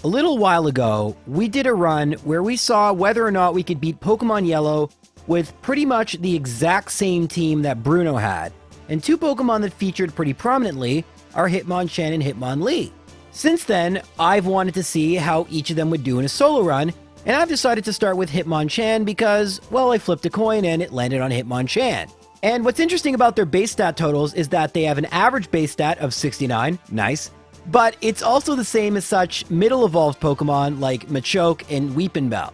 A little while ago, we did a run where we saw whether or not we could beat Pokemon Yellow with pretty much the exact same team that Bruno had, and two Pokemon that featured pretty prominently are Hitmonchan and Hitmonlee. Since then, I've wanted to see how each of them would do in a solo run, and I've decided to start with Hitmonchan because, well, I flipped a coin and it landed on Hitmonchan. And what's interesting about their base stat totals is that they have an average base stat of 69, nice, but it's also the same as such middle evolved Pokemon like Machoke and Weepinbell.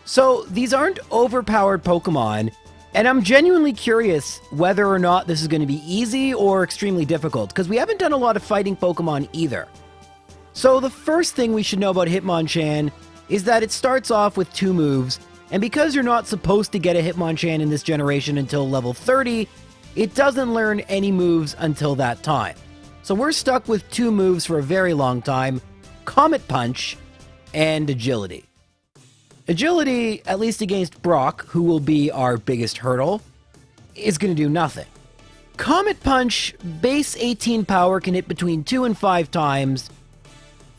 So these aren't overpowered Pokemon, and I'm genuinely curious whether or not this is going to be easy or extremely difficult, because we haven't done a lot of fighting Pokemon either. So the first thing we should know about Hitmonchan is that it starts off with two moves, and because you're not supposed to get a Hitmonchan in this generation until level 30, it doesn't learn any moves until that time. So we're stuck with two moves for a very long time: Comet Punch and Agility. Agility, at least against Brock, who will be our biggest hurdle, is going to do nothing. Comet Punch, base 18 power, can hit between 2 and 5 times.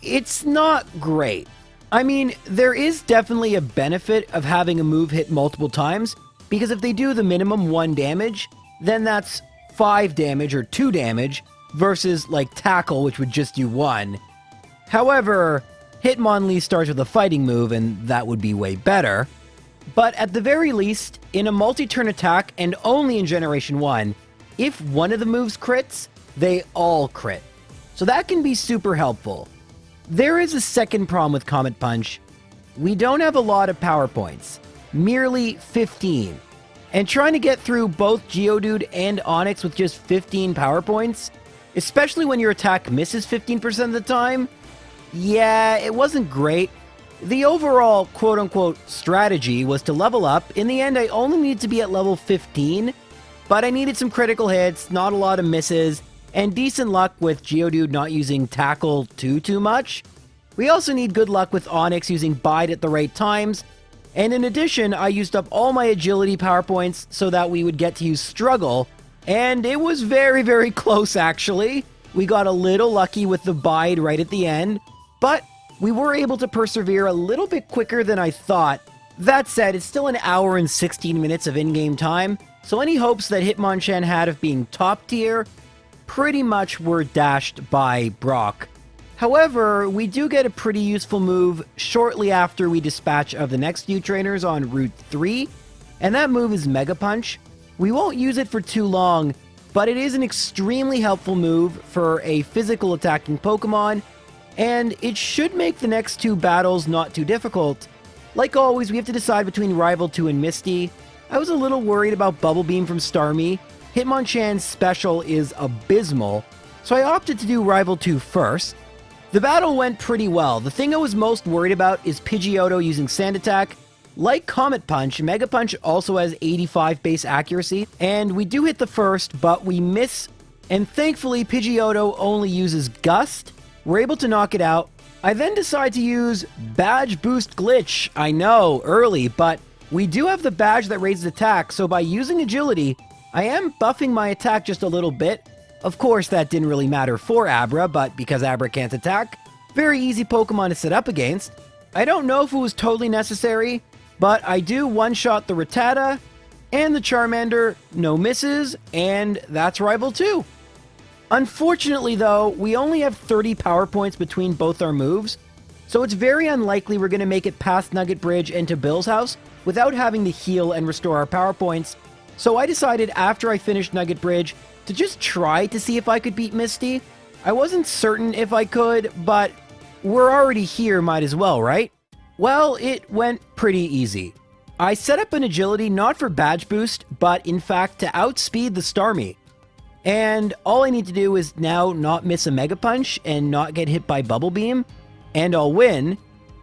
It's not great. I mean, there is definitely a benefit of having a move hit multiple times, because if they do the minimum 1 damage, then that's 5 damage or 2 damage, versus like Tackle, which would just do 1. However, Hitmonlee starts with a fighting move, and that would be way better. But at the very least, in a multi-turn attack, and only in Generation 1, if one of the moves crits, they all crit. So that can be super helpful. There is a second problem with Comet Punch. We don't have a lot of power points, merely 15. And trying to get through both Geodude and Onix with just 15 power points, especially when your attack misses 15% of the time, yeah, it wasn't great. The overall quote-unquote strategy was to level up. In the end, I only needed to be at level 15, but I needed some critical hits, not a lot of misses, and decent luck with Geodude not using Tackle too much. We also need good luck with Onix using Bide at the right times, and in addition, I used up all my Agility power points so that we would get to use Struggle, and it was very close actually. We got a little lucky with the Bide right at the end, but we were able to persevere a little bit quicker than I thought. That said, it's still an hour and 16 minutes of in-game time, so any hopes that Hitmonchan had of being top tier pretty much were dashed by Brock. However, we do get a pretty useful move shortly after we dispatch of the next few trainers on Route 3, and that move is Mega Punch. We won't use it for too long, but it is an extremely helpful move for a physical attacking Pokemon, and it should make the next two battles not too difficult. Like always, we have to decide between Rival 2 and Misty. I was a little worried about Bubble Beam from Starmie. Hitmonchan's special is abysmal, so I opted to do Rival 2 first. The battle went pretty well. The thing I was most worried about is Pidgeotto using Sand Attack. Like Comet Punch, Mega Punch also has 85 base accuracy, and we do hit the first, but we miss, and thankfully Pidgeotto only uses Gust. We're able to knock it out. I then decide to use Badge Boost Glitch. I know, early, but we do have the badge that raises attack, so by using Agility, I am buffing my attack just a little bit. Of course, that didn't really matter for Abra, but because Abra can't attack, very easy Pokemon to set up against. I don't know if it was totally necessary, but I do one-shot the Rattata, and the Charmander, no misses, and that's Rival 2. Unfortunately though, we only have 30 power points between both our moves, so it's very unlikely we're going to make it past Nugget Bridge and to Bill's house without having to heal and restore our power points. So I decided after I finished Nugget Bridge to just try to see if I could beat Misty. I wasn't certain if I could, but we're already here, might as well, right? Well, it went pretty easy. I set up an Agility not for badge boost, but in fact to outspeed the Starmie. And all I need to do is now not miss a Mega Punch and not get hit by Bubble Beam, and I'll win.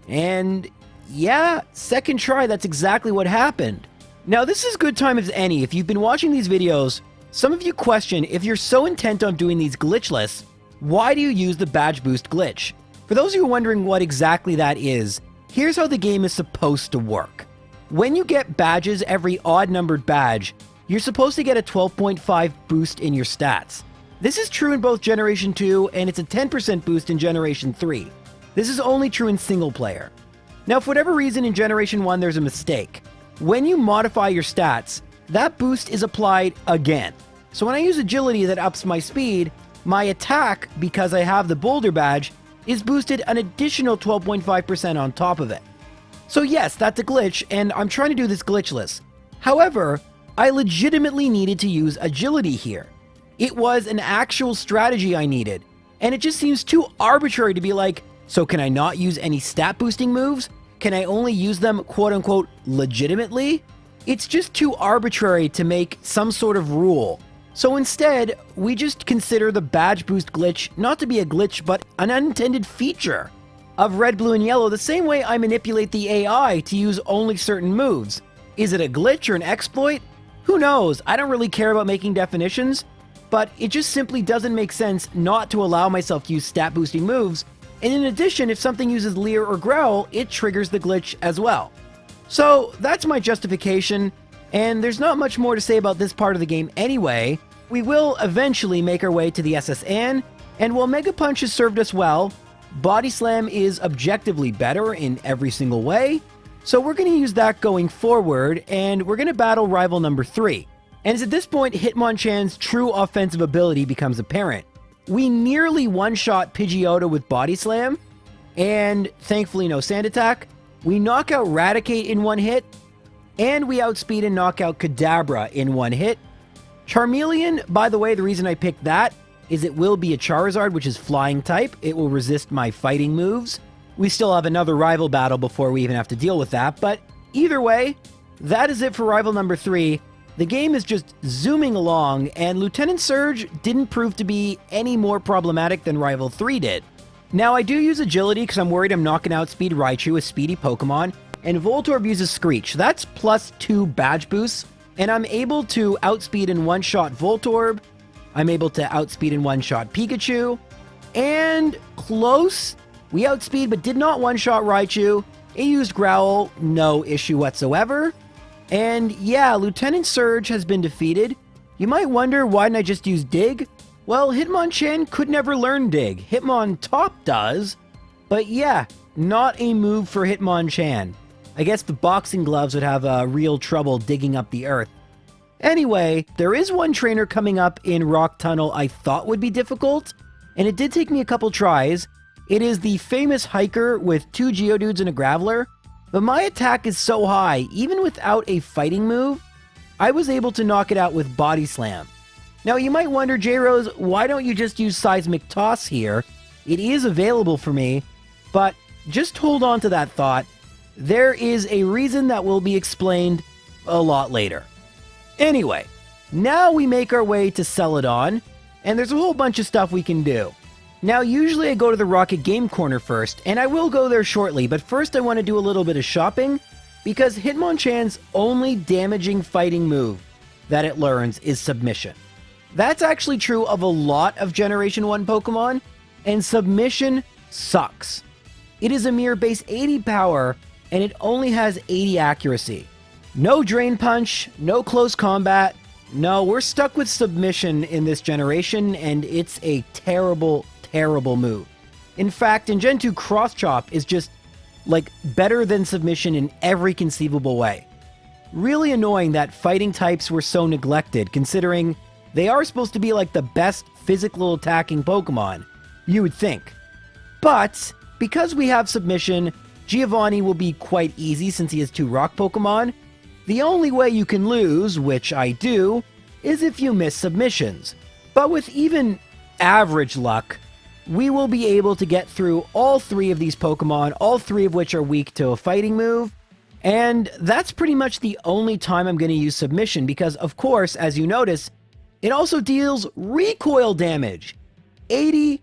And yeah, second try, that's exactly what happened. Now this is good time as any. If you've been watching these videos, some of you question, if you're so intent on doing these glitchless, why do you use the badge boost glitch? For those of you wondering what exactly that is, here's how the game is supposed to work. When you get badges, every odd-numbered badge, you're supposed to get a 12.5 boost in your stats. This is true in both Generation 2, and it's a 10% boost in Generation 3. This is only true in single player. Now, for whatever reason in Generation 1 there's a mistake. When you modify your stats, that boost is applied again. So when I use agility that ups my speed, my attack, because I have the boulder badge, is boosted an additional 12.5% on top of it. So yes, that's a glitch, and I'm trying to do this glitchless. However, I legitimately needed to use agility here. It was an actual strategy I needed, and it just seems too arbitrary to be like, so can I not use any stat boosting moves? Can I only use them quote-unquote legitimately? It's just too arbitrary to make some sort of rule. So instead, we just consider the badge boost glitch not to be a glitch but an unintended feature of red, blue, and yellow, the same way I manipulate the AI to use only certain moves. Is it a glitch or an exploit? Who knows? I don't really care about making definitions, but it just simply doesn't make sense not to allow myself to use stat boosting moves. And in addition, if something uses Leer or Growl, it triggers the glitch as well. So that's my justification, and there's not much more to say about this part of the game anyway. We will eventually make our way to the SS Anne, and while Mega Punch has served us well, Body Slam is objectively better in every single way, so we're going to use that going forward, and we're going to battle rival number 3. And it's at this point Hitmonchan's true offensive ability becomes apparent. We nearly one-shot Pidgeotto with Body Slam, and thankfully no Sand Attack. We knock out Raticate in one hit, and we outspeed and knock out Kadabra in one hit. Charmeleon, by the way, the reason I picked that is it will be a Charizard, which is flying type. It will resist my fighting moves. We still have another rival battle before we even have to deal with that, but either way, that is it for rival number 3. The game is just zooming along, and Lieutenant Surge didn't prove to be any more problematic than rival 3 did. Now, I do use agility because I'm worried I'm not going to outspeed Raichu, a speedy Pokemon, and Voltorb uses Screech. That's +2 badge boosts, and I'm able to outspeed and one-shot Voltorb. I'm able to outspeed and one-shot Pikachu, and close. We outspeed but did not one-shot Raichu. It used Growl, no issue whatsoever. And yeah, Lieutenant Surge has been defeated. You might wonder, why didn't I just use Dig? Well, Hitmonchan could never learn Dig. Hitmontop does. But yeah, not a move for Hitmonchan. I guess the boxing gloves would have real trouble digging up the earth. Anyway, there is one trainer coming up in Rock Tunnel I thought would be difficult, and it did take me a couple tries. It is the famous Hiker with 2 Geodudes and a Graveler, but my attack is so high, even without a fighting move, I was able to knock it out with Body Slam. Now you might wonder, J-Rose, why don't you just use Seismic Toss here? It is available for me, but just hold on to that thought. There is a reason that will be explained a lot later. Anyway, now we make our way to Celadon, and there's a whole bunch of stuff we can do. Now, usually I go to the Rocket Game Corner first, and I will go there shortly, but first I want to do a little bit of shopping, because Hitmonchan's only damaging fighting move that it learns is Submission. That's actually true of a lot of Generation 1 Pokemon, and Submission sucks. It is a mere base 80 power, and it only has 80 accuracy. No Drain Punch, no close combat. No, we're stuck with Submission in this generation, and it's a terrible, terrible move. In fact, in Gen 2, Cross Chop is just, like, better than Submission in every conceivable way. Really annoying that fighting types were so neglected, considering they are supposed to be like the best physical attacking Pokemon, you would think. But, because we have Submission, Giovanni will be quite easy since he has 2 rock Pokemon. The only way you can lose, which I do, is if you miss submissions. But with even average luck, we will be able to get through all 3 of these Pokemon, all 3 of which are weak to a fighting move. And that's pretty much the only time I'm going to use Submission because, of course, as you notice, it also deals recoil damage. 80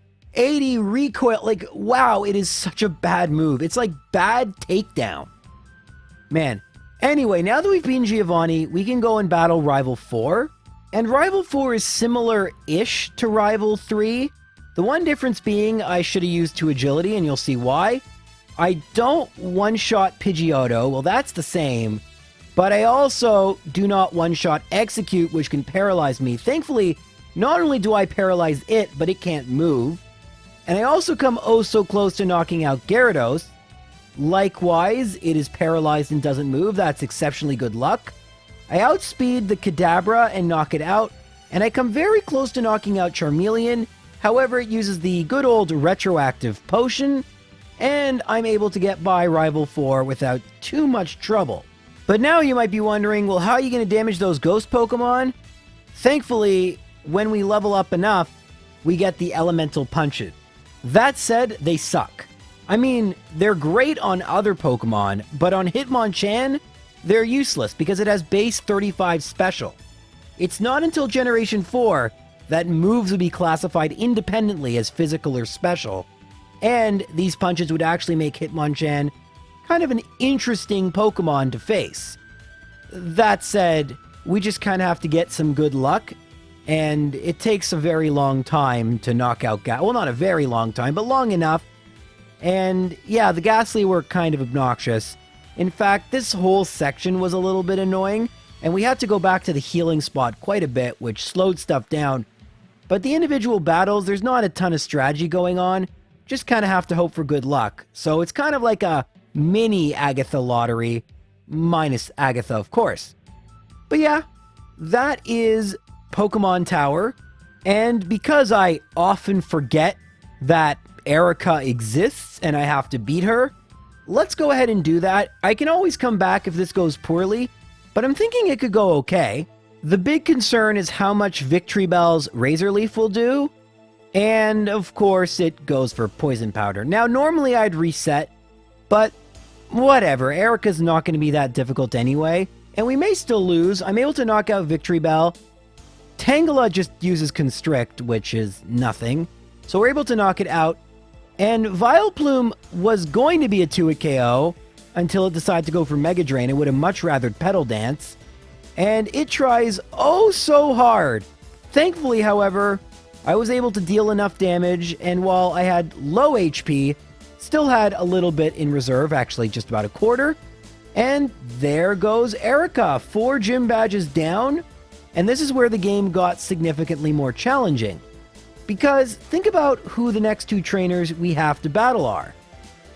recoil. Like, wow, it is such a bad move. It's like bad takedown. Man. Anyway, now that we've beaten Giovanni, we can go and battle Rival 4. And Rival 4 is similar-ish to Rival 3. The one difference being I should have used 2 agility, and you'll see why. I don't one-shot Pidgeotto. Well, that's the same. But I also do not one-shot Execute, which can paralyze me. Thankfully, not only do I paralyze it, but it can't move. And I also come oh so close to knocking out Gyarados. Likewise, it is paralyzed and doesn't move. That's exceptionally good luck. I outspeed the Kadabra and knock it out, and I come very close to knocking out Charmeleon. However, it uses the good old retroactive potion, and I'm able to get by Rival 4 without too much trouble. But now you might be wondering, well, how are you going to damage those ghost Pokemon? Thankfully, when we level up enough, we get the elemental punches. That said, they suck. I mean, they're great on other Pokemon, but on Hitmonchan, they're useless because it has base 35 special. It's not until Generation 4 that moves would be classified independently as physical or special, and these punches would actually make Hitmonchan kind of an interesting Pokemon to face. That said, we just kind of have to get some good luck, and it takes a very long time to knock out well, not a very long time, but long enough. And yeah, the Ghastly were kind of obnoxious. In fact, this whole section was a little bit annoying, and we had to go back to the healing spot quite a bit, which slowed stuff down. But the individual battles, there's not a ton of strategy going on, just kind of have to hope for good luck. So it's kind of like a mini Agatha lottery, minus Agatha, of course. But yeah, that is Pokemon Tower, and because I often forget that Erica exists and I have to beat her, let's go ahead and do that. I can always come back if this goes poorly, but I'm thinking it could go okay. The big concern is how much Victory Bell's Razor Leaf will do, and of course it goes for Poison Powder. Now normally I'd reset, but whatever, Erica's not going to be that difficult anyway, and we may still lose. I'm able to knock out Victory Bell. Tangela just uses Constrict, which is nothing, so we're able to knock it out. And Vileplume was going to be a 2-hit KO until it decided to go for Mega Drain. It would have much rather Petal Dance. And it tries oh so hard. Thankfully, however, I was able to deal enough damage, and while I had low HP, still had a little bit in reserve, actually just about a quarter. And there goes Erica, 4 gym badges down. And this is where the game got significantly more challenging. Because think about who the next 2 trainers we have to battle are.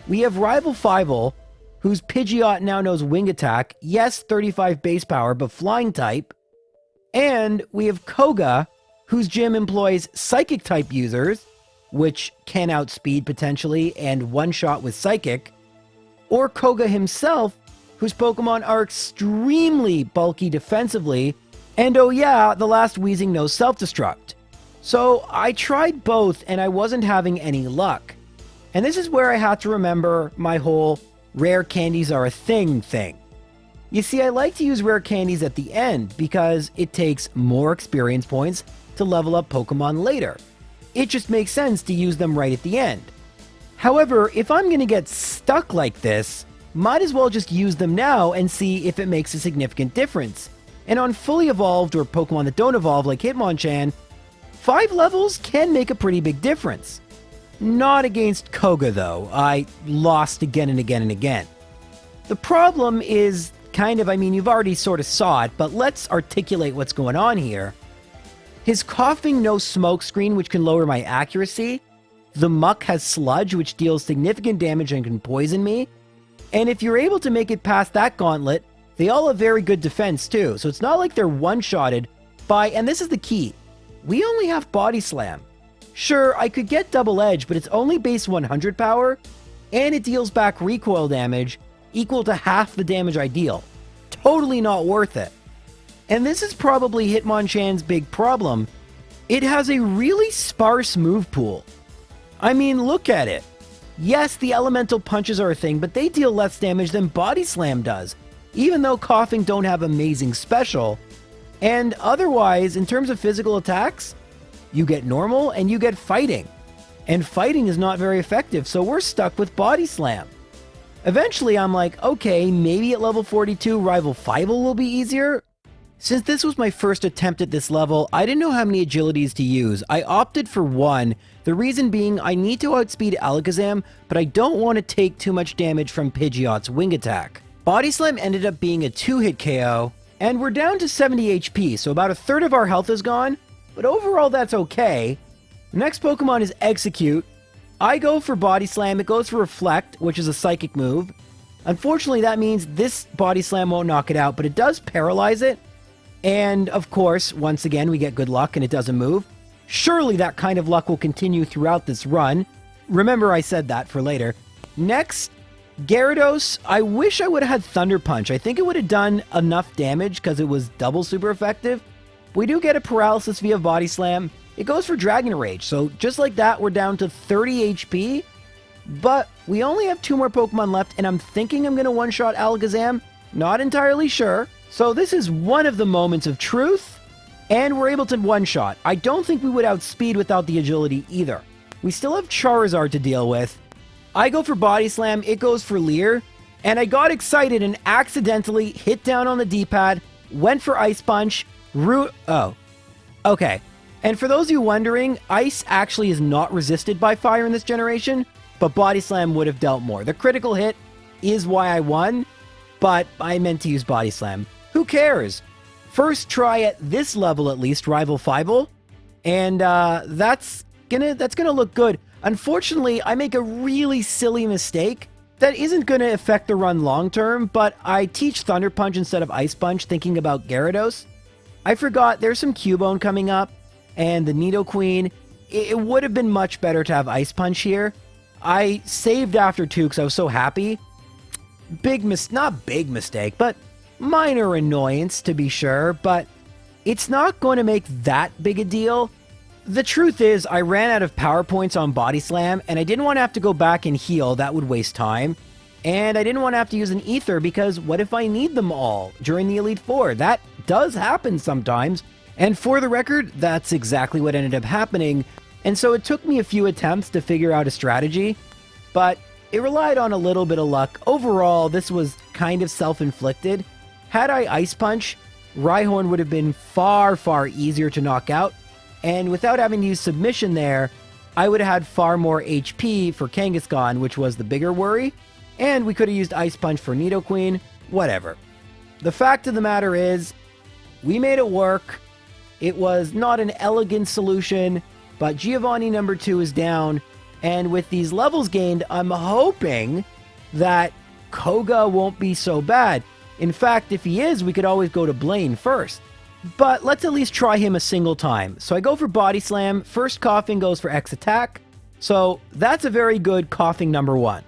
We have Rival Fivel, whose Pidgeot now knows Wing Attack, yes, 35 base power, but Flying type. And we have Koga, whose gym employs Psychic type users, which can outspeed potentially and one-shot with Psychic. Or Koga himself, whose Pokemon are extremely bulky defensively, and oh yeah, the last Weezing knows Self-Destruct. So I tried both and I wasn't having any luck. And this is where I had to remember my whole rare candies are a thing. You see, I like to use rare candies at the end because it takes more experience points to level up Pokemon later. It just makes sense to use them right at the end. However, if I'm going to get stuck like this, might as well just use them now and see if it makes a significant difference. And on fully evolved or Pokemon that don't evolve like Hitmonchan, 5 levels can make a pretty big difference. Not against Koga though, I lost again and again and again. The problem is you've already sort of saw it, but let's articulate what's going on here. His Coughing no smoke screen, which can lower my accuracy. The Muck has Sludge, which deals significant damage and can poison me. And if you're able to make it past that gauntlet, they all have very good defense too, so it's not like they're one-shotted by, and this is the key, we only have Body Slam. Sure, I could get Double Edge, but it's only base 100 power, and it deals back recoil damage equal to half the damage I deal. Totally not worth it. And this is probably Hitmonchan's big problem. It has a really sparse move pool. I mean, look at it. Yes, the elemental punches are a thing, but they deal less damage than Body Slam does, even though Coughing don't have amazing special. And otherwise, in terms of physical attacks, you get normal and you get fighting. And fighting is not very effective, so we're stuck with Body Slam. Eventually, I'm like, okay, maybe at level 42, Rival Fivel will be easier. Since this was my first attempt at this level, I didn't know how many agilities to use. I opted for 1, the reason being I need to outspeed Alakazam, but I don't want to take too much damage from Pidgeot's Wing Attack. Body Slam ended up being a 2-hit KO, and we're down to 70 HP, so about a third of our health is gone, but overall that's okay. The next Pokemon is Execute, I go for Body Slam. It goes for Reflect, which is a psychic move. Unfortunately, that means this Body Slam won't knock it out, but it does paralyze it. And of course, once again, we get good luck and it doesn't move. Surely that kind of luck will continue throughout this run. Remember, I said that for later. Next, Gyarados. I wish I would have had Thunder Punch. I think it would have done enough damage because it was double super effective. We do get a paralysis via Body Slam. It goes for Dragon Rage. So just like that, we're down to 30 HP. But we only have 2 more Pokemon left, and I'm thinking I'm going to one-shot Alakazam. Not entirely sure. So this is one of the moments of truth, and we're able to one-shot. I don't think we would outspeed without the agility either. We still have Charizard to deal with. I go for Body Slam, it goes for Leer, and I got excited and accidentally hit down on the D-pad, went for Ice Punch, okay. And for those of you wondering, Ice actually is not resisted by Fire in this generation, but Body Slam would have dealt more. The critical hit is why I won, but I meant to use Body Slam. Who cares? First try at this level at least, Rival Fivel, and that's gonna look good. Unfortunately, I make a really silly mistake that isn't gonna affect the run long term, but I teach Thunder Punch instead of Ice Punch thinking about Gyarados. I forgot there's some Cubone coming up, and the Nidoqueen. It would have been much better to have Ice Punch here. I saved after 2 because I was so happy. Not big mistake, but minor annoyance to be sure, but it's not going to make that big a deal. The truth is, I ran out of power points on Body Slam, and I didn't want to have to go back and heal. That would waste time. And I didn't want to have to use an Ether, because what if I need them all during the Elite Four? That does happen sometimes. And for the record, that's exactly what ended up happening. And so it took me a few attempts to figure out a strategy, but it relied on a little bit of luck. Overall, this was kind of self-inflicted. Had I Ice Punch, Rhyhorn would have been far, far easier to knock out. And without having to use Submission there, I would have had far more HP for Kangaskhan, which was the bigger worry. And we could have used Ice Punch for Nidoqueen, whatever. The fact of the matter is, we made it work. It was not an elegant solution, but Giovanni number 2 is down. And with these levels gained, I'm hoping that Koga won't be so bad. In fact, if he is, we could always go to Blaine first. But let's at least try him a single time. So I go for Body Slam. First Coughing goes for X Attack. So that's a very good Coughing number 1.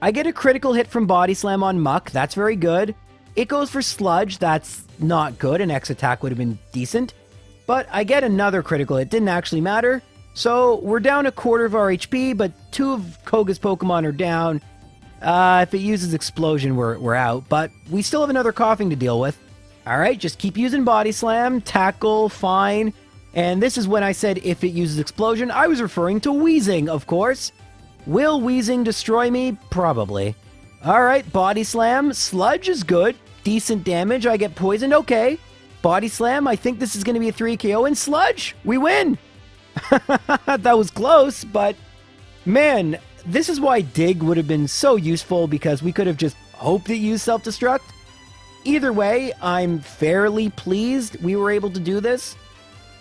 I get a critical hit from Body Slam on Muck. That's very good. It goes for Sludge. That's not good. An X Attack would have been decent. But I get another critical hit. Didn't actually matter. So we're down a quarter of our HP, but 2 of Koga's Pokemon are down. If it uses Explosion, we're out. But we still have another Coughing to deal with. Alright, just keep using Body Slam. Tackle, fine. And this is when I said if it uses Explosion, I was referring to Weezing, of course. Will Weezing destroy me? Probably. Alright, Body Slam. Sludge is good. Decent damage. I get poisoned. Okay. Body Slam. I think this is going to be a 3 KO. And Sludge! We win! That was close, but man, this is why Dig would have been so useful, because we could have just hoped it used Self-Destruct. Either way, I'm fairly pleased we were able to do this.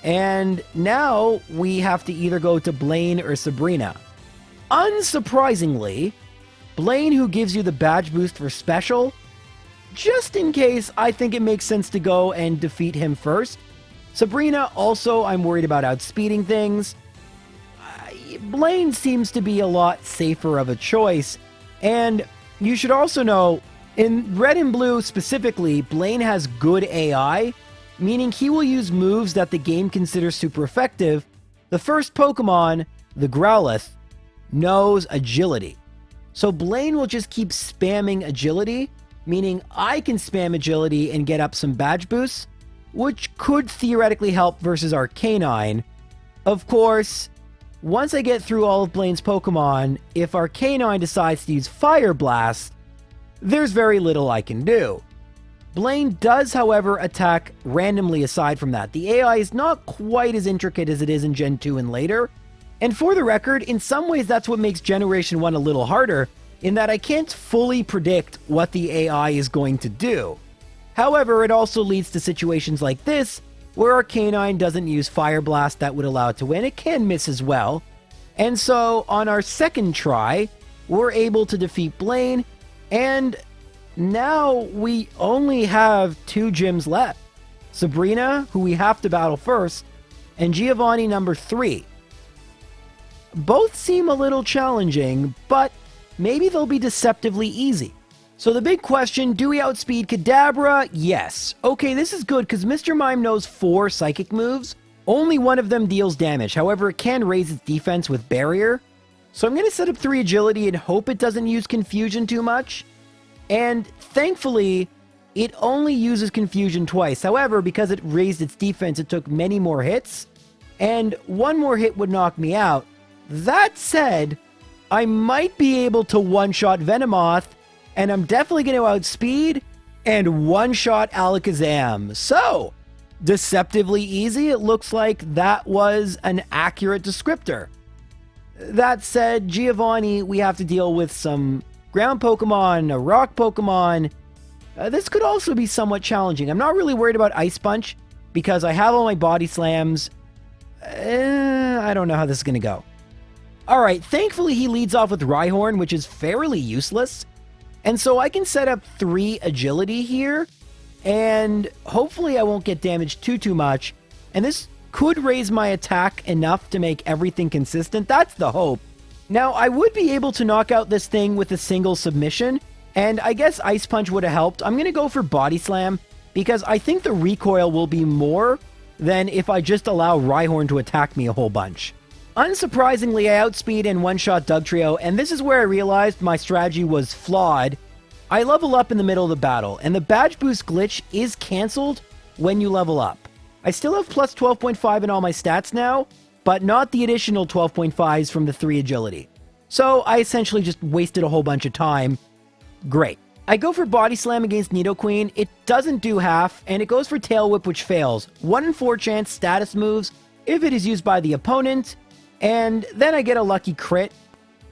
And now we have to either go to Blaine or Sabrina. Unsurprisingly, Blaine, who gives you the badge boost for special, just in case, I think it makes sense to go and defeat him first. Sabrina, also, I'm worried about outspeeding things. Blaine seems to be a lot safer of a choice. And you should also know, in Red and Blue specifically, Blaine has good AI, meaning he will use moves that the game considers super effective. The first Pokemon, the Growlithe, knows Agility. So Blaine will just keep spamming Agility, meaning I can spam Agility and get up some badge boosts, which could theoretically help versus Arcanine. Of course, once I get through all of Blaine's Pokemon, if Arcanine decides to use Fire Blast, there's very little I can do. Blaine does, however, attack randomly aside from that. The AI is not quite as intricate as it is in Gen 2 and later. And for the record, in some ways that's what makes Generation 1 a little harder, in that I can't fully predict what the AI is going to do. However, it also leads to situations like this, where Arcanine doesn't use Fire Blast that would allow it to win. It can miss as well. And so on our second try, we're able to defeat Blaine, and now we only have 2 gyms left. Sabrina, who we have to battle first, and Giovanni number 3. Both seem a little challenging, but maybe they'll be deceptively easy. So the big question, do we outspeed Kadabra? Yes. Okay, this is good because Mr. Mime knows 4 psychic moves. Only one of them deals damage. However, it can raise its defense with Barrier. So I'm going to set up 3 agility and hope it doesn't use confusion too much. And thankfully, it only uses confusion twice. However, because it raised its defense, it took many more hits. And 1 more hit would knock me out. That said, I might be able to one-shot Venomoth, and I'm definitely going to outspeed and one-shot Alakazam. So, deceptively easy, it looks like that was an accurate descriptor. That said, Giovanni, we have to deal with some ground Pokemon, a rock Pokemon. This could also be somewhat challenging. I'm not really worried about Ice Punch because I have all my body slams. I don't know how this is going to go. Alright, thankfully he leads off with Rhyhorn, which is fairly useless. And so I can set up 3 agility here, and hopefully I won't get damaged too much. And this could raise my attack enough to make everything consistent. That's the hope. Now, I would be able to knock out this thing with a single submission, and I guess Ice Punch would have helped. I'm going to go for Body Slam, because I think the recoil will be more than if I just allow Rhyhorn to attack me a whole bunch. Unsurprisingly, I outspeed and one-shot Dugtrio, and this is where I realized my strategy was flawed. I level up in the middle of the battle, and the badge boost glitch is cancelled when you level up. I still have plus 12.5 in all my stats now, but not the additional 12.5s from the 3 agility. So I essentially just wasted a whole bunch of time. Great. I go for Body Slam against Nidoqueen. It doesn't do half, and it goes for Tail Whip, which fails. 1 in 4 chance status moves if it is used by the opponent. And then I get a lucky crit.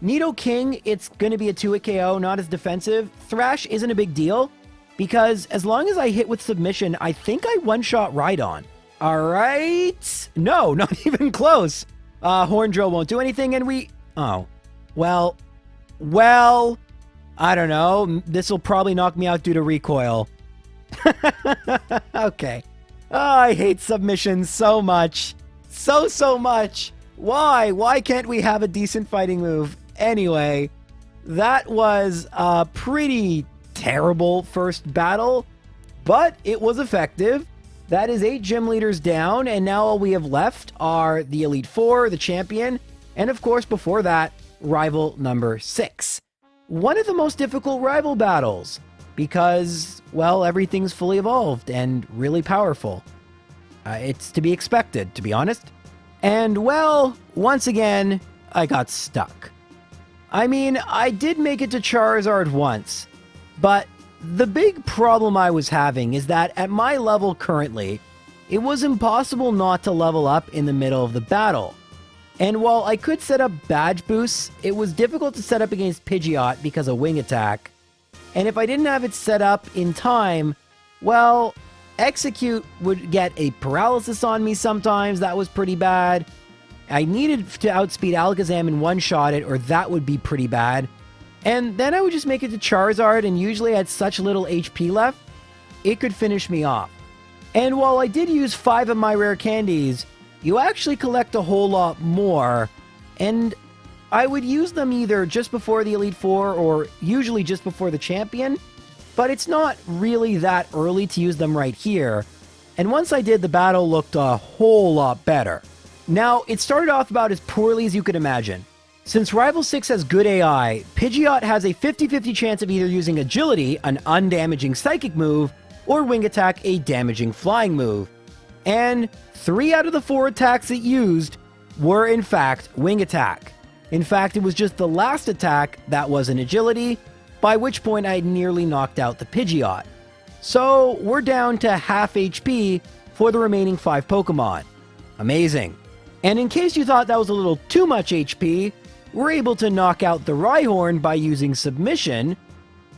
Nidoking, it's going to be a 2-hit KO, not as defensive. Thrash isn't a big deal, because as long as I hit with submission, I think I one-shot Rhydon. Alright. No, not even close. Horn Drill won't do anything, and we... Oh. Well, I don't know. This will probably knock me out due to recoil. Okay. Oh, I hate submissions so much. So much. Why? Why can't we have a decent fighting move? Anyway, that was a pretty terrible first battle, but it was effective. That is 8 gym leaders down, and now all we have left are the Elite Four, the champion, and of course before that, rival number 6. One of the most difficult rival battles, because, well, everything's fully evolved and really powerful. It's to be expected, to be honest. And, well, once again, I got stuck. I mean, I did make it to Charizard once, but the big problem I was having is that at my level currently, it was impossible not to level up in the middle of the battle. And while I could set up badge boosts, it was difficult to set up against Pidgeot because of wing attack. And if I didn't have it set up in time, well, Execute would get a paralysis on me sometimes. That was pretty bad. I needed to outspeed Alakazam and one-shot it, or that would be pretty bad. And then I would just make it to Charizard, and usually I had such little HP left, it could finish me off. And while I did use 5 of my rare candies, you actually collect a whole lot more, and I would use them either just before the Elite Four or usually just before the champion, but it's not really that early to use them right here. And once I did, the battle looked a whole lot better. Now, it started off about as poorly as you could imagine. Since Rival 6 has good AI, Pidgeot has a 50-50 chance of either using Agility, an undamaging psychic move, or Wing Attack, a damaging flying move. And 3 out of the 4 attacks it used were in fact Wing Attack. In fact, it was just the last attack that was an Agility, by which point I had nearly knocked out the Pidgeot. So we're down to half HP for the remaining 5 Pokemon. Amazing. And in case you thought that was a little too much HP, we're able to knock out the Rhyhorn by using Submission.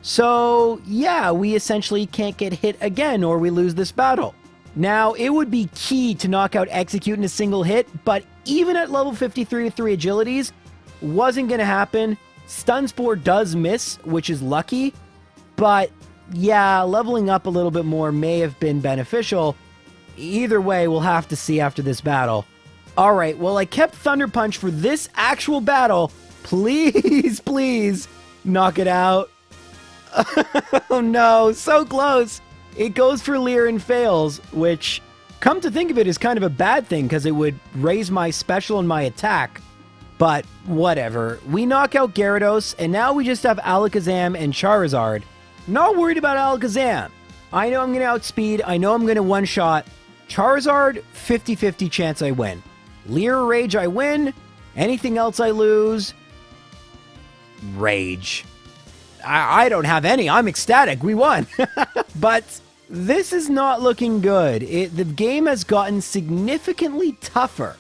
So yeah, we essentially can't get hit again or we lose this battle. Now, it would be key to knock out Execute in a single hit, but even at level 53 with 3 agilities, wasn't going to happen. Stun Spore does miss, which is lucky, but yeah, leveling up a little bit more may have been beneficial. Either way, we'll have to see after this battle. All right, well, I kept Thunder Punch for this actual battle. Please, please, knock it out. Oh no, so close. It goes for Leer and fails, which, come to think of it, is kind of a bad thing because it would raise my special and my attack. But whatever. We knock out Gyarados, and now we just have Alakazam and Charizard. Not worried about Alakazam. I know I'm going to outspeed. I know I'm going to one-shot. Charizard, 50-50 chance I win. Leer or Rage, I win. Anything else I lose? Rage. I don't have any. I'm ecstatic. We won. But this is not looking good. The game has gotten significantly tougher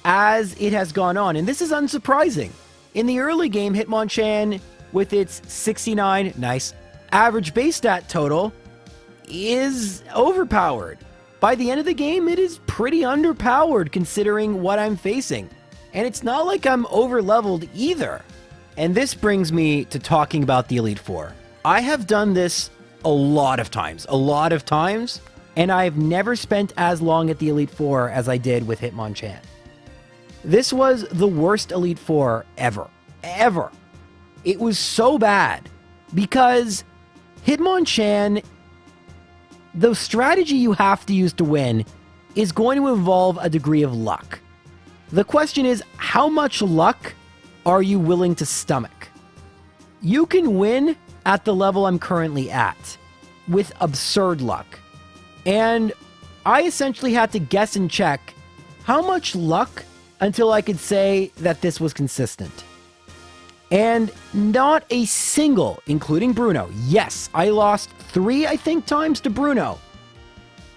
as it has gone on, and this is unsurprising. In the early game, Hitmonchan, with its 69, nice, average base stat total, is overpowered. By the end of the game, it is pretty underpowered considering what I'm facing. And it's not like I'm over-leveled either. And this brings me to talking about the Elite Four. I have done this a lot of times, and I've never spent as long at the Elite Four as I did with Hitmonchan. This was the worst Elite Four ever. Ever. It was so bad because Hitmonchan, the strategy you have to use to win is going to involve a degree of luck. The question is, how much luck are you willing to stomach? You can win at the level I'm currently at with absurd luck. And I essentially had to guess and check how much luck until I could say that this was consistent. And not a single, including Bruno. Yes, I lost 3, I think, times to Bruno.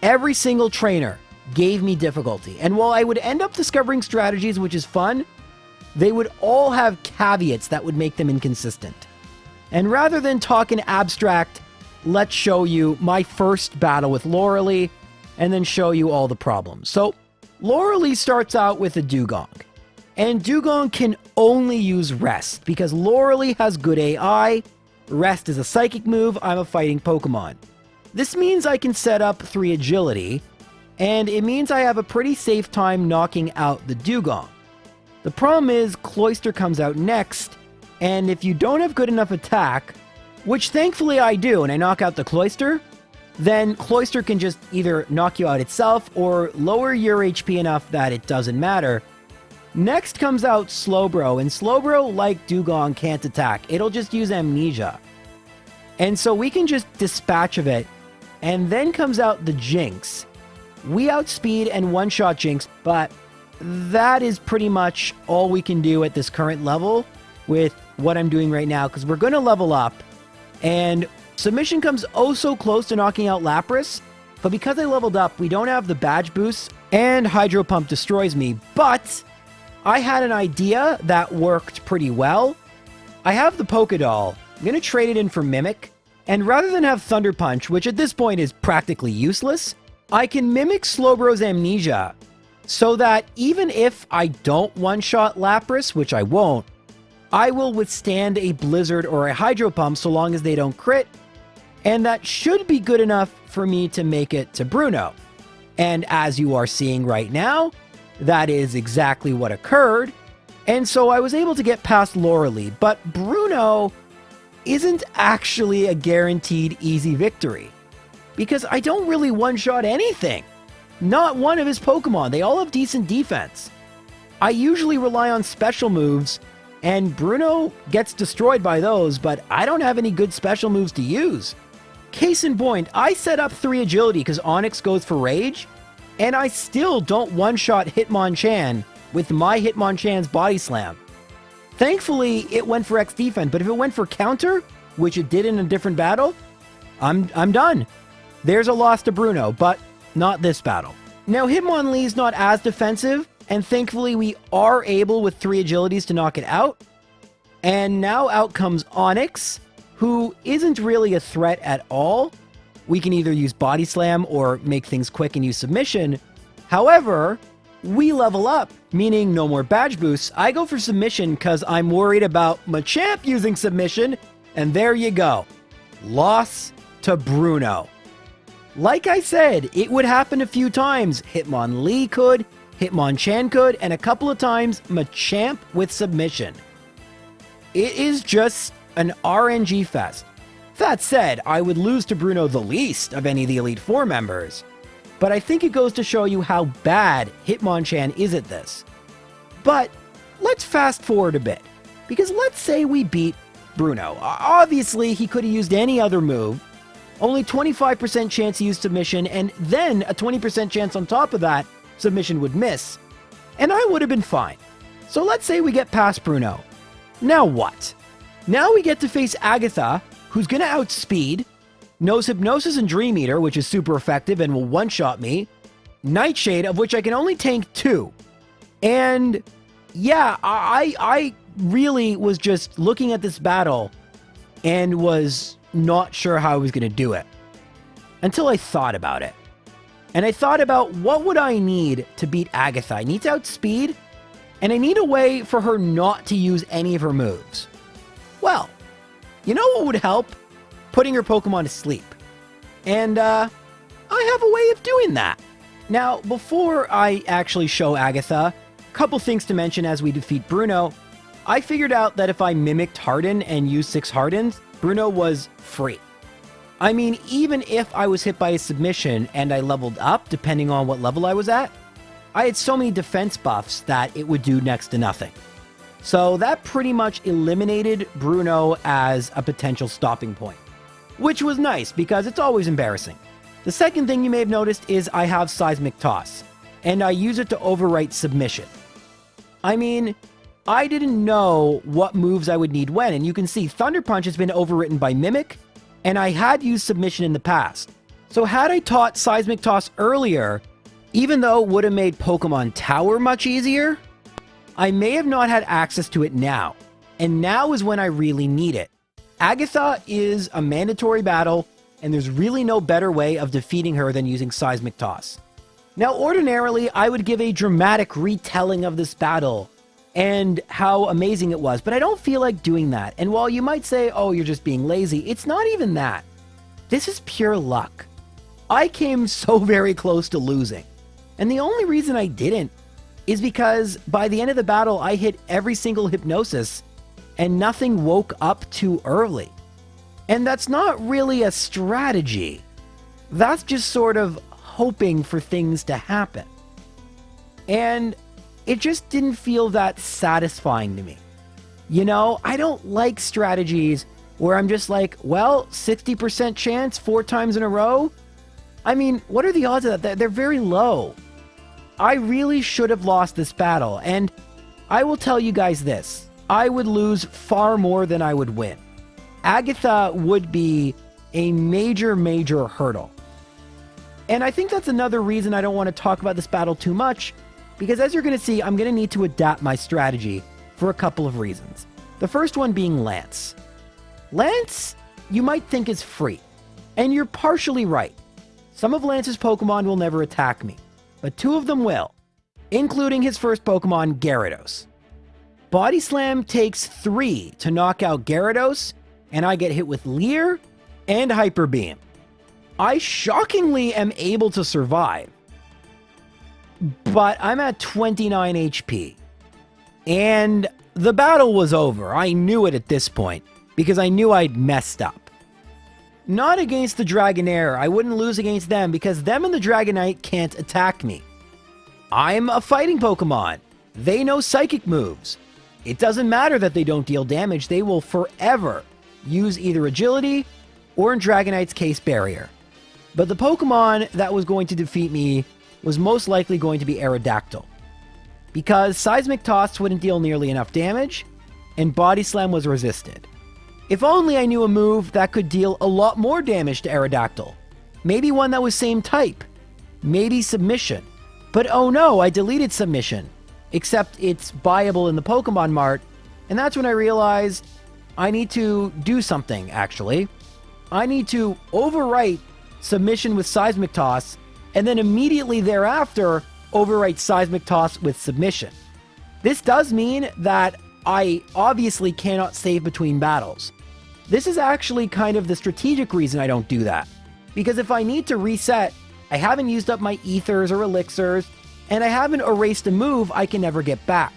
Every single trainer gave me difficulty. And while I would end up discovering strategies, which is fun, they would all have caveats that would make them inconsistent. And rather than talk in abstract, let's show you my first battle with Loralee, and then show you all the problems. So, Loralee starts out with a Dugong. And Dugong can only use Rest, because Loralee has good AI, Rest is a psychic move, I'm a fighting Pokemon. This means I can set up 3 agility, and it means I have a pretty safe time knocking out the Dugong. The problem is, Cloyster comes out next, and if you don't have good enough attack, which thankfully I do, and I knock out the Cloyster, then Cloyster can just either knock you out itself or lower your HP enough that it doesn't matter. Next comes out Slowbro, and Slowbro, like Dugong, can't attack. It'll just use Amnesia. And so we can just dispatch of it, and then comes out the Jinx. We outspeed and one-shot Jinx, but that is pretty much all we can do at this current level with what I'm doing right now, because we're going to level up, and Submission comes oh so close to knocking out Lapras, but because I leveled up, we don't have the badge boosts, and Hydro Pump destroys me, but I had an idea that worked pretty well. I have the Pokédoll. I'm going to trade it in for Mimic, and rather than have Thunder Punch, which at this point is practically useless, I can mimic Slowbro's Amnesia, so that even if I don't one-shot Lapras, which I won't, I will withstand a Blizzard or a Hydro Pump so long as they don't crit, and that should be good enough for me to make it to Bruno. And as you are seeing right now, that is exactly what occurred, and so I was able to get past Loralee, but Bruno isn't actually a guaranteed easy victory, because I don't really one-shot anything. Not one of his Pokemon. They all have decent defense. I usually rely on special moves, and Bruno gets destroyed by those, but I don't have any good special moves to use. Case in point, I set up 3 agility because Onix goes for Rage, and I still don't one-shot Hitmonchan with my Hitmonchan's Body Slam. Thankfully, it went for X defense, but if it went for counter, which it did in a different battle, I'm done. There's a loss to Bruno, but not this battle. Now, Hitmonlee's not as defensive, and thankfully we are able with 3 agilities to knock it out. And now out comes Onix, who isn't really a threat at all. We can either use Body Slam or make things quick and use Submission. However, we level up, meaning no more badge boosts. I go for submission because I'm worried about Machamp using submission, and there you go. Loss to Bruno. Like I said, it would happen a few times. Hitmonlee could, Hitmonchan could, and a couple of times Machamp with submission. It is just an RNG fest. That said, I would lose to Bruno the least of any of the Elite Four members. But I think it goes to show you how bad Hitmonchan is at this. But let's fast forward a bit, because let's say we beat Bruno. Obviously, he could have used any other move, only 25% chance to use submission, and then a 20% chance on top of that, submission would miss. And I would have been fine. So let's say we get past Bruno. Now what? Now we get to face Agatha, who's going to outspeed, knows Hypnosis and Dream Eater, which is super effective and will one-shot me, Nightshade, of which I can only tank 2. And yeah, I really was just looking at this battle and was not sure how I was going to do it. Until I thought about it. And I thought about what would I need to beat Agatha. I need to outspeed, and I need a way for her not to use any of her moves. Well, you know what would help? Putting her Pokemon to sleep. And I have a way of doing that. Now, before I actually show Agatha, a couple things to mention as we defeat Bruno. I figured out that if I mimicked Harden and used 6 Hardens, Bruno was free. I mean, even if I was hit by a submission and I leveled up, depending on what level I was at, I had so many defense buffs that it would do next to nothing. So that pretty much eliminated Bruno as a potential stopping point, which was nice because it's always embarrassing. The second thing you may have noticed is I have Seismic Toss, and I use it to overwrite submission. I mean, I didn't know what moves I would need when, and you can see Thunder Punch has been overwritten by Mimic, and I had used submission in the past. So had I taught Seismic Toss earlier, even though it would have made Pokemon Tower much easier, I may have not had access to it now, and now is when I really need it. Agatha is a mandatory battle, and there's really no better way of defeating her than using Seismic Toss. Now, ordinarily, I would give a dramatic retelling of this battle and how amazing it was, but I don't feel like doing that. And while you might say, oh, you're just being lazy, it's not even that. This is pure luck. I came so very close to losing. And the only reason I didn't is because by the end of the battle, I hit every single Hypnosis and nothing woke up too early. And that's not really a strategy. That's just sort of hoping for things to happen. And it just didn't feel that satisfying to me. You know, I don't like strategies where I'm just like, well, 60% chance 4 times in a row? I mean, what are the odds of that? They're very low. I really should have lost this battle, and I will tell you guys this. I would lose far more than I would win. Agatha would be a major, major hurdle. And I think that's another reason I don't want to talk about this battle too much, because as you're going to see, I'm going to need to adapt my strategy for a couple of reasons. The first one being Lance. Lance, you might think is free, and you're partially right. Some of Lance's Pokemon will never attack me, but 2 of them will, including his first Pokemon, Gyarados. Body Slam takes 3 to knock out Gyarados, and I get hit with Leer and Hyper Beam. I shockingly am able to survive, but I'm at 29 HP. And the battle was over. I knew it at this point, because I knew I'd messed up. Not against the Dragonair. I wouldn't lose against them, because them and the Dragonite can't attack me. I'm a fighting Pokemon. They know psychic moves. It doesn't matter that they don't deal damage. They will forever use either Agility or, in Dragonite's case, Barrier. But the Pokemon that was going to defeat me was most likely going to be Aerodactyl, because Seismic Toss wouldn't deal nearly enough damage, and Body Slam was resisted. If only I knew a move that could deal a lot more damage to Aerodactyl. Maybe one that was same type. Maybe Submission. But oh no, I deleted Submission. Except it's buyable in the Pokemon Mart, and that's when I realized I need to do something, actually. I need to overwrite Submission with Seismic Toss, and then immediately thereafter, overwrite Seismic Toss with submission. This does mean that I obviously cannot save between battles. This is actually kind of the strategic reason I don't do that. Because if I need to reset, I haven't used up my ethers or elixirs, and I haven't erased a move I can never get back.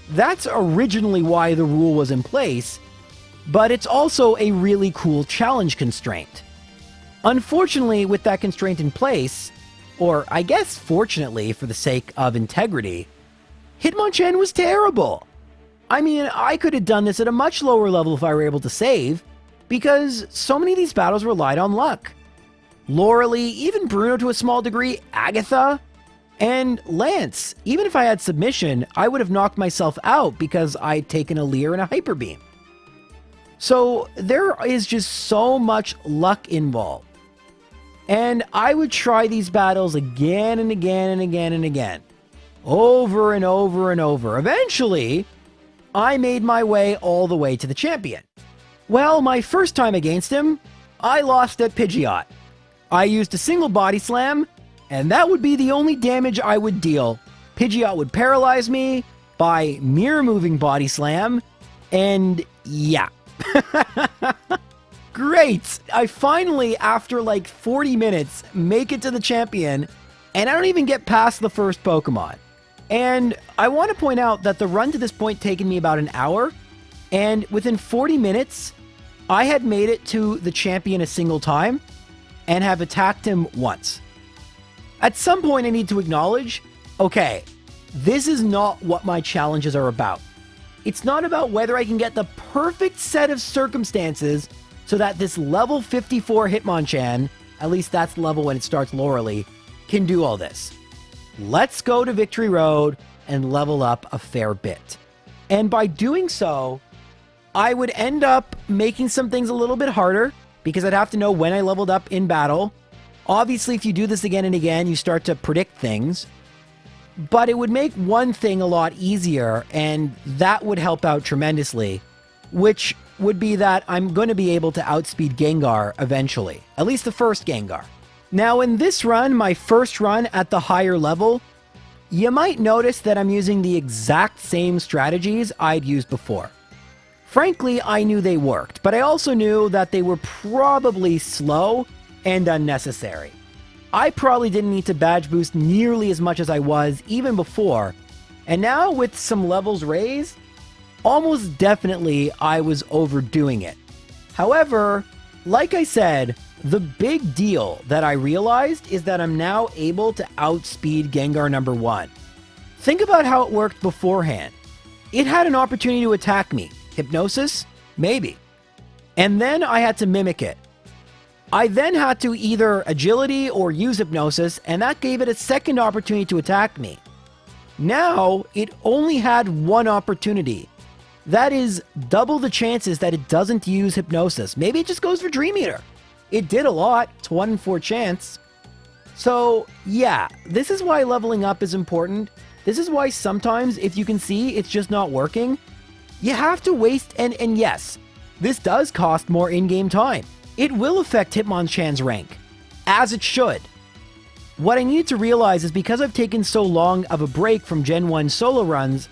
That's originally why the rule was in place, but it's also a really cool challenge constraint. Unfortunately, with that constraint in place, or I guess fortunately for the sake of integrity, Hitmonchan was terrible. I mean, I could have done this at a much lower level if I were able to save, because so many of these battles relied on luck. Loralee, even Bruno to a small degree, Agatha, and Lance. Even if I had submission, I would have knocked myself out because I'd taken a Leer and a Hyper Beam. So there is just so much luck involved. And I would try these battles again and again and again and again. Over and over and over. Eventually, I made my way all the way to the champion. Well, my first time against him, I lost at Pidgeot. I used a single body slam, and that would be the only damage I would deal. Pidgeot would paralyze me by mirror moving body slam, and yeah. Great! I finally, after like 40 minutes, make it to the champion, and I don't even get past the first Pokemon. And I want to point out that the run to this point taken me about an hour, and within 40 minutes, I had made it to the champion a single time, and have attacked him once. At some point I need to acknowledge, okay, this is not what my challenges are about. It's not about whether I can get the perfect set of circumstances so that this level 54 Hitmonchan, at least that's the level when it starts Loralee, can do all this. Let's go to Victory Road and level up a fair bit. And by doing so, I would end up making some things a little bit harder because I'd have to know when I leveled up in battle. Obviously, if you do this again and again, you start to predict things. But it would make one thing a lot easier, and that would help out tremendously, which would be that I'm going to be able to outspeed Gengar eventually. At least the first Gengar. Now, in this run, my first run at the higher level, you might notice that I'm using the exact same strategies I'd used before. Frankly, I knew they worked, but I also knew that they were probably slow and unnecessary. I probably didn't need to badge boost nearly as much as I was even before, and now with some levels raised, almost definitely I was overdoing it. However, like I said, the big deal that I realized is that I'm now able to outspeed Gengar number 1. Think about how it worked beforehand. It had an opportunity to attack me. Hypnosis? Maybe. And then I had to mimic it. I then had to either agility or use hypnosis, and that gave it a second opportunity to attack me. Now, it only had one opportunity. That is double the chances that it doesn't use hypnosis. Maybe it just goes for Dream Eater. It did a lot. It's 1 in 4 chance. So, yeah, this is why leveling up is important. This is why sometimes, if you can see it's just not working, you have to waste, and yes, this does cost more in-game time. It will affect Hitmonchan's rank, as it should. What I needed to realize is because I've taken so long of a break from Gen 1 solo runs,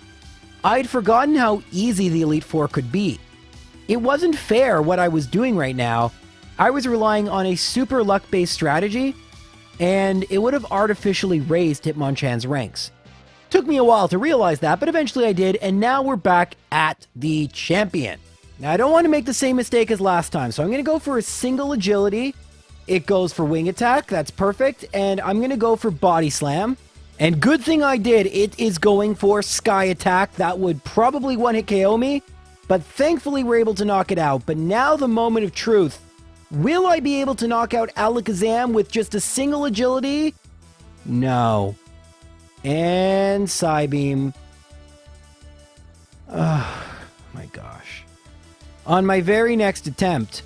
I'd forgotten how easy the Elite Four could be. It wasn't fair what I was doing right now. I was relying on a super luck-based strategy, and it would have artificially raised Hitmonchan's ranks. Took me a while to realize that, but eventually I did, and now we're back at the champion. Now, I don't want to make the same mistake as last time, so I'm going to go for a single agility. It goes for wing attack, that's perfect, and I'm going to go for body slam. And good thing I did, it is going for sky attack. That would probably one-hit KO me, but thankfully we're able to knock it out. But now the moment of truth. Will I be able to knock out Alakazam with just a single agility? No. And Psybeam. Oh my gosh. On my very next attempt,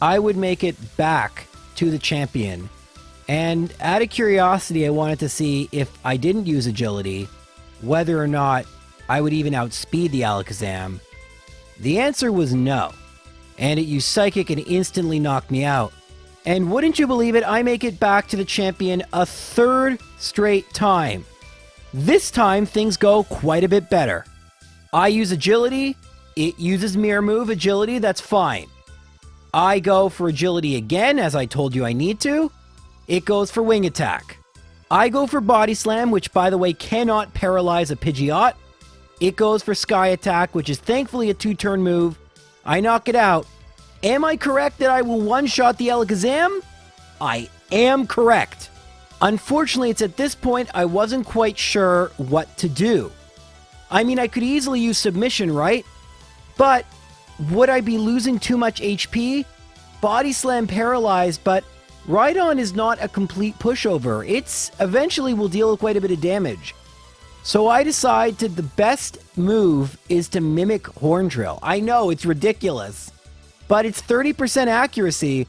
I would make it back to the champion. And out of curiosity, I wanted to see if I didn't use agility, whether or not I would even outspeed the Alakazam. The answer was no. And it used Psychic and instantly knocked me out. And wouldn't you believe it, I make it back to the champion a third straight time. This time, things go quite a bit better. I use agility, it uses mirror move agility, that's fine. I go for agility again, as I told you I need to. It goes for wing attack. I go for body slam, which by the way cannot paralyze a Pidgeot. It goes for sky attack, which is thankfully a 2-turn move. I knock it out. Am I correct that I will one-shot the Alakazam? I am correct. Unfortunately, it's at this point I wasn't quite sure what to do. I mean, I could easily use submission, right? But would I be losing too much HP? Body slam paralyzed, but Rhydon is not a complete pushover. It's eventually will deal quite a bit of damage. So I decided the best move is to mimic Horn Drill. I know, it's ridiculous, but it's 30% accuracy.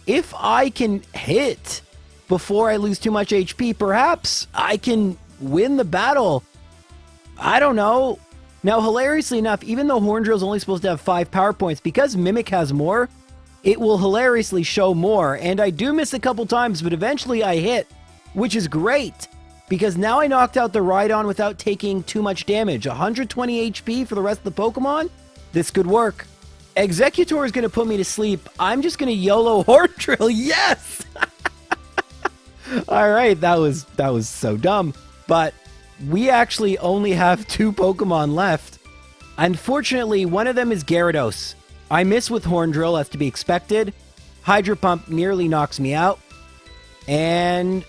If I can hit before I lose too much HP, perhaps I can win the battle. I don't know. Now, hilariously enough, even though Horn Drill is only supposed to have 5 power points, because Mimic has more, it will hilariously show more. And I do miss a couple times, but eventually I hit, which is great. Because now I knocked out the Rhydon without taking too much damage. 120 HP for the rest of the Pokemon? This could work. Executor is going to put me to sleep. I'm just going to YOLO Horn Drill. Yes! Alright, that was so dumb. But we actually only have 2 Pokemon left. Unfortunately, one of them is Gyarados. I miss with Horn Drill, as to be expected. Hydro Pump nearly knocks me out. And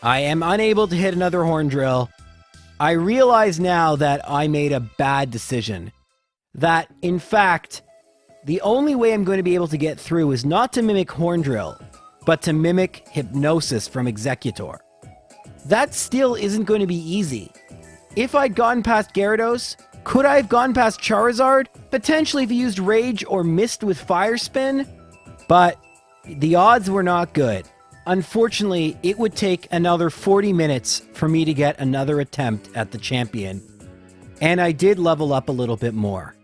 I am unable to hit another Horn Drill. I realize now that I made a bad decision. That, in fact, the only way I'm going to be able to get through is not to mimic Horn Drill, but to mimic Hypnosis from Executor. That still isn't going to be easy. If I'd gotten past Gyarados, could I have gone past Charizard? Potentially if he used Rage or Mist with Fire Spin, but the odds were not good. Unfortunately, it would take another 40 minutes for me to get another attempt at the champion, and I did level up a little bit more.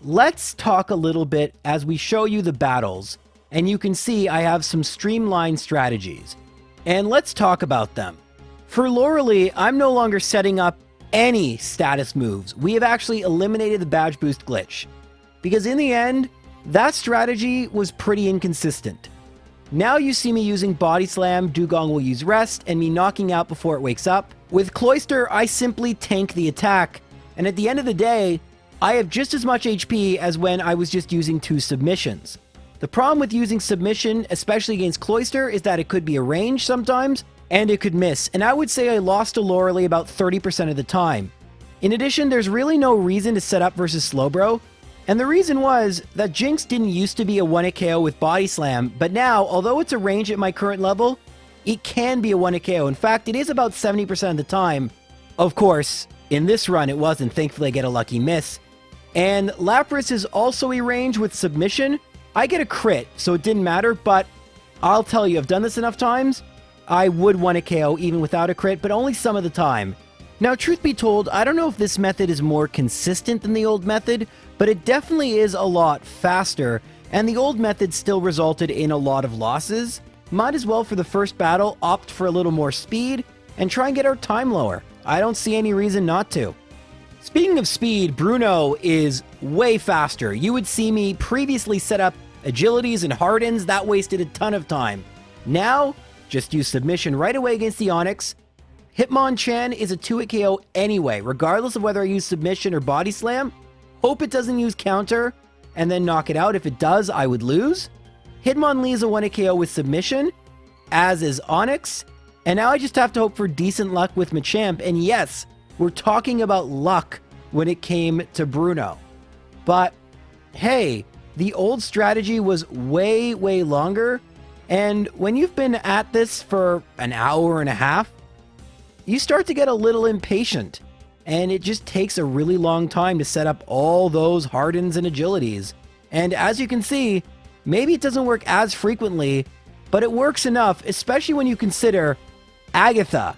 Let's talk a little bit as we show you the battles, and you can see I have some streamlined strategies. And let's talk about them. For Lorelee, I'm no longer setting up any status moves. We have actually eliminated the badge boost glitch, because in the end, that strategy was pretty inconsistent. Now you see me using Body Slam, Dugong will use Rest, and me knocking out before it wakes up. With Cloyster, I simply tank the attack, and at the end of the day, I have just as much HP as when I was just using 2 submissions. The problem with using submission, especially against Cloyster, is that it could be a range sometimes, and it could miss, and I would say I lost to Lorelee about 30% of the time. In addition, there's really no reason to set up versus Slowbro, and the reason was that Jinx didn't used to be a 1-hit KO with Body Slam, but now, although it's a range at my current level, it can be a 1-hit KO. In fact, it is about 70% of the time. Of course, in this run it wasn't, thankfully I get a lucky miss. And Lapras is also a range with submission. I get a crit, so it didn't matter, but I'll tell you, I've done this enough times, I would 1-hit KO even without a crit, but only some of the time. Now, truth be told, I don't know if this method is more consistent than the old method, but it definitely is a lot faster, and the old method still resulted in a lot of losses. Might as well, for the first battle, opt for a little more speed, and try and get our time lower. I don't see any reason not to. Speaking of speed, Bruno is way faster. You would see me previously set up agilities and hardens, that wasted a ton of time. Now, just use submission right away against the Onix. Hitmonchan is a 2-hit KO anyway, regardless of whether I use submission or body slam. Hope it doesn't use counter, and then knock it out. If it does, I would lose. Hitmonlee is a 1-hit KO with submission, as is Onix. And now I just have to hope for decent luck with Machamp, and yes, we're talking about luck when it came to Bruno. But, hey, the old strategy was way longer, and when you've been at this for an hour and a half, you start to get a little impatient, and it just takes a really long time to set up all those hardens and agilities. And as you can see, maybe it doesn't work as frequently, but it works enough, especially when you consider Agatha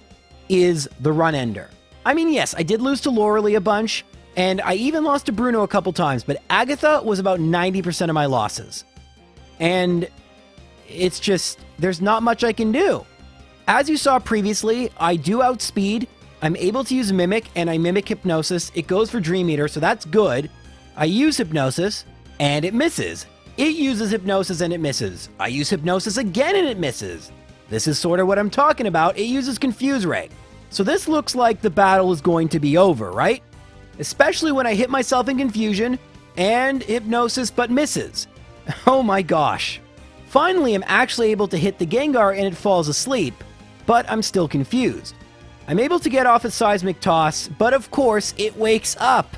is the run ender. I mean, yes, I did lose to Lorelee a bunch, and I even lost to Bruno a couple times, but Agatha was about 90% of my losses. And it's just, there's not much I can do. As you saw previously, I do outspeed, I'm able to use Mimic, and I Mimic Hypnosis. It goes for Dream Eater, so that's good. I use Hypnosis, and it misses. It uses Hypnosis, and it misses. I use Hypnosis again, and it misses. This is sort of what I'm talking about. It uses Confuse Ray. So this looks like the battle is going to be over, right? Especially when I hit myself in Confusion and Hypnosis, but misses. Oh my gosh. Finally, I'm actually able to hit the Gengar, and it falls asleep, but I'm still confused. I'm able to get off a Seismic Toss, but of course, it wakes up.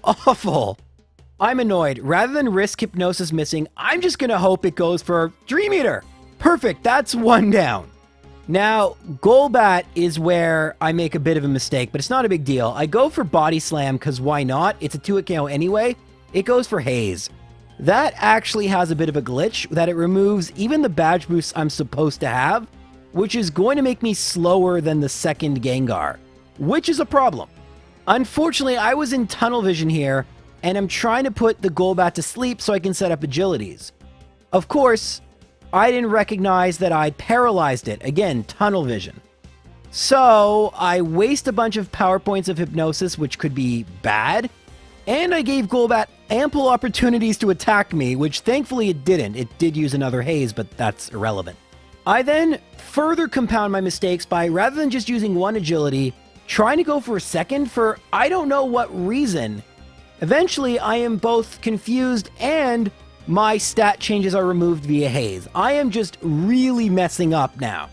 Awful. I'm annoyed. Rather than risk Hypnosis missing, I'm just gonna hope it goes for Dream Eater. Perfect, that's one down. Now, Golbat is where I make a bit of a mistake, but it's not a big deal. I go for Body Slam, because why not? It's a 2-hit KO anyway. It goes for Haze. That actually has a bit of a glitch, that it removes even the badge boosts I'm supposed to have, which is going to make me slower than the second Gengar, which is a problem. Unfortunately, I was in tunnel vision here, and I'm trying to put the Golbat to sleep so I can set up agilities. Of course, I didn't recognize that I paralyzed it. Again, tunnel vision. So, I waste a bunch of power points of Hypnosis, which could be bad, and I gave Golbat ample opportunities to attack me, which thankfully it didn't. It did use another Haze, but that's irrelevant. I then further compound my mistakes by, rather than just using one agility, trying to go for a second for I don't know what reason. Eventually, I am both confused and my stat changes are removed via Haze. I am just really messing up now.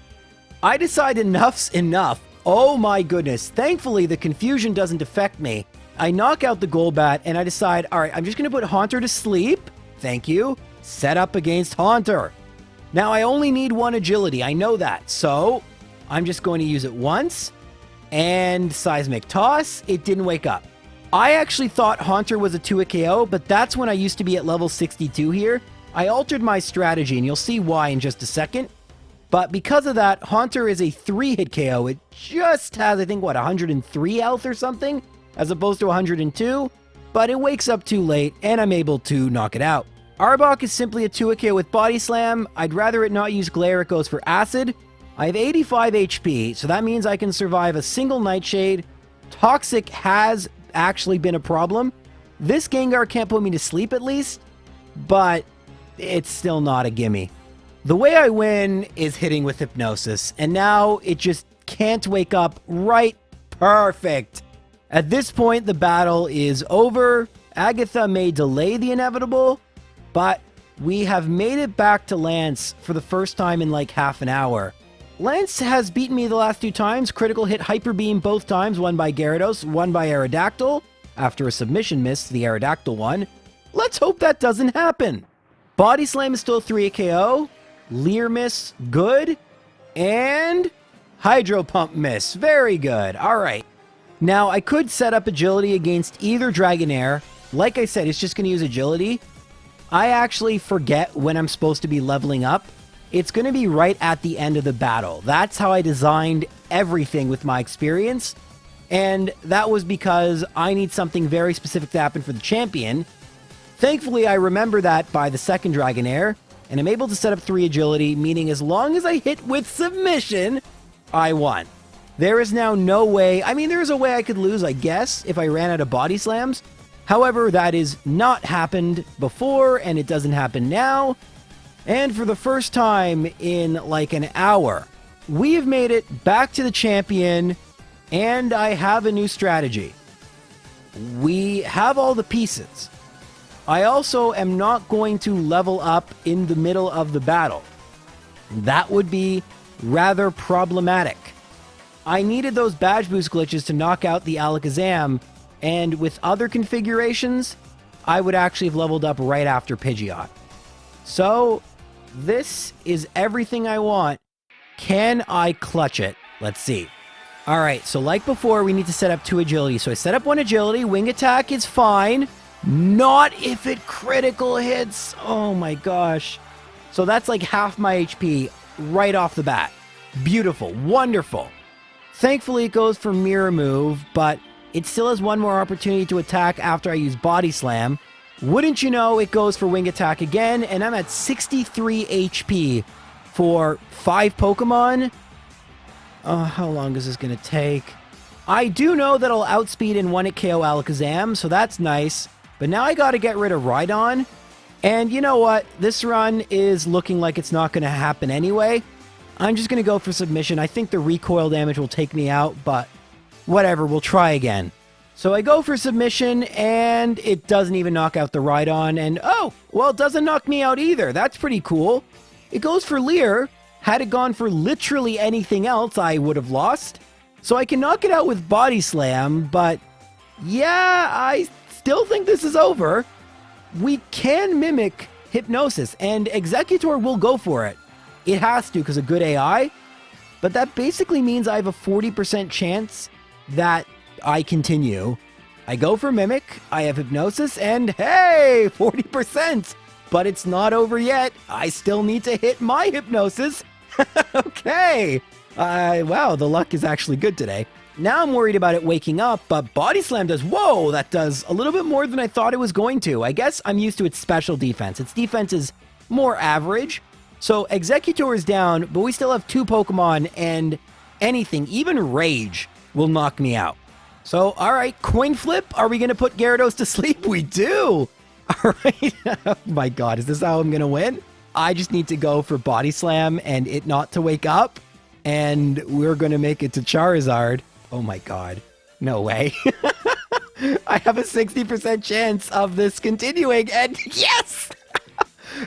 I decide enough's enough. Oh my goodness. Thankfully, the confusion doesn't affect me. I knock out the Golbat and I decide, all right, I'm just going to put Haunter to sleep. Thank you. Set up against Haunter. Now, I only need one agility. I know that. So, I'm just going to use it once. And Seismic Toss. It didn't wake up. I actually thought Haunter was a 2-hit KO, but that's when I used to be at level 62 here. I altered my strategy, and you'll see why in just a second. But because of that, Haunter is a 3-hit KO. It just has, I think, what, 103 health or something? As opposed to 102? But it wakes up too late, and I'm able to knock it out. Arbok is simply a 2-hit KO with Body Slam. I'd rather it not use Glare, it goes for Acid. I have 85 HP, so that means I can survive a single Nightshade. Toxic has actually been a problem. This Gengar can't put me to sleep at least, but it's still not a gimme. The way I win is hitting with Hypnosis, and now it just can't wake up right. Perfect. At this point, the battle is over. Agatha may delay the inevitable, but we have made it back to Lance for the first time in like half an hour. Lance has beaten me the last 2 times. Critical hit Hyper Beam both times, one by Gyarados, one by Aerodactyl. After a submission miss, the Aerodactyl won. Let's hope that doesn't happen. Body Slam is still 3-hit KO. Leer miss, good. And Hydro Pump miss, very good. All right. Now, I could set up agility against either Dragonair. Like I said, it's just going to use agility. I actually forget when I'm supposed to be leveling up. It's going to be right at the end of the battle. That's how I designed everything with my experience. And that was because I need something very specific to happen for the champion. Thankfully, I remember that by the second Dragonair, and I'm able to set up 3 agility, meaning as long as I hit with submission, I won. There is now no way, I mean, there's a way I could lose, I guess, if I ran out of Body Slams. However, that is not happened before, and it doesn't happen now. And for the first time in like an hour, we have made it back to the champion, and I have a new strategy. We have all the pieces. I also am not going to level up in the middle of the battle. That would be rather problematic. I needed those badge boost glitches to knock out the Alakazam, and with other configurations, I would actually have leveled up right after Pidgeot. So, this is everything I want. Can I clutch it? Let's see. Alright, so like before, we need to set up 2 agility. So I set up 1 agility. Wing attack is fine. Not if it critical hits. Oh my gosh. So that's like half my HP right off the bat. Beautiful. Wonderful. Thankfully, it goes for Mirror Move, but it still has 1 more opportunity to attack after I use Body Slam. Wouldn't you know, it goes for Wing Attack again, and I'm at 63 HP for 5 Pokemon. How long is this going to take? I do know that I'll outspeed and 1-hit KO Alakazam, so that's nice. But now I gotta get rid of Rhydon. And you know what? This run is looking like it's not gonna happen anyway. I'm just gonna go for submission. I think the recoil damage will take me out, but whatever, we'll try again. So I go for submission, and it doesn't even knock out the Rhydon, and oh, well, it doesn't knock me out either. That's pretty cool. It goes for Leer. Had it gone for literally anything else, I would have lost. So I can knock it out with Body Slam, but yeah, I still think this is over. We can mimic Hypnosis, and Executor will go for it. It has to because of good AI, but that basically means I have a 40% chance that I continue. I go for Mimic, I have Hypnosis, and hey, 40%! But it's not over yet. I still need to hit my Hypnosis. Okay. Wow, the luck is actually good today. Now I'm worried about it waking up, but Body Slam does, whoa, that does a little bit more than I thought it was going to. I guess I'm used to its special defense. Its defense is more average. So Executor is down, but we still have 2 Pokemon, and anything, even Rage, will knock me out. So, all right, coin flip. Are we going to put Gyarados to sleep? We do. All right. Oh my God, is this how I'm going to win? I just need to go for Body Slam and it not to wake up, and we're going to make it to Charizard. Oh my God. No way. I have a 60% chance of this continuing, and yes!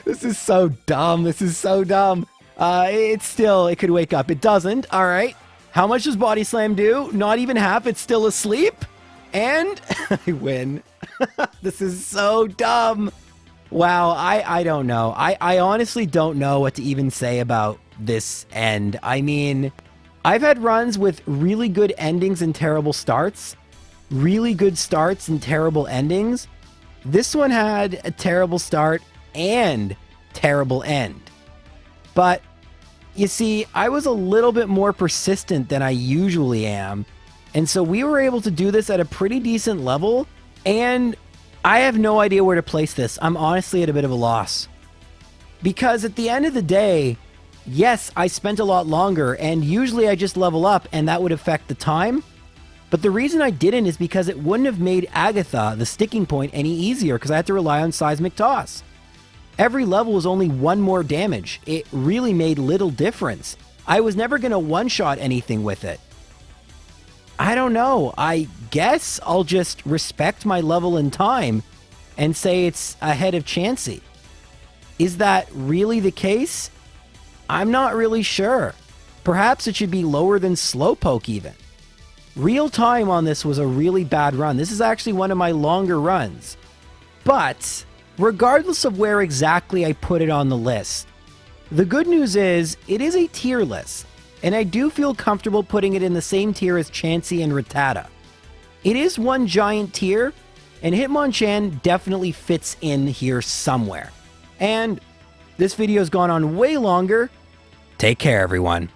This is so dumb. This is so dumb. It could wake up. It doesn't. All right. How much does Body Slam do? Not even half. It's still asleep. And I win. This is so dumb. Wow. I don't know. I honestly don't know what to even say about this end. I mean, I've had runs with really good endings and terrible starts. Really good starts and terrible endings. This one had a terrible start and terrible end. But you see, I was a little bit more persistent than I usually am, and so we were able to do this at a pretty decent level, and I have no idea where to place this. I'm honestly at a bit of a loss. Because at the end of the day, yes, I spent a lot longer, and usually I just level up and that would affect the time. But the reason I didn't is because it wouldn't have made Agatha, the sticking point, any easier because I had to rely on Seismic Toss. Every level was only 1 more damage. It really made little difference. I was never going to one-shot anything with it. I don't know. I guess I'll just respect my level in time and say it's ahead of Chansey. Is that really the case? I'm not really sure. Perhaps it should be lower than Slowpoke even. Real time on this was a really bad run. This is actually one of my longer runs. But regardless of where exactly I put it on the list, the good news is it is a tier list, and I do feel comfortable putting it in the same tier as Chansey and Rattata. It is one giant tier, and Hitmonchan definitely fits in here somewhere. And this video's gone on way longer. Take care, everyone.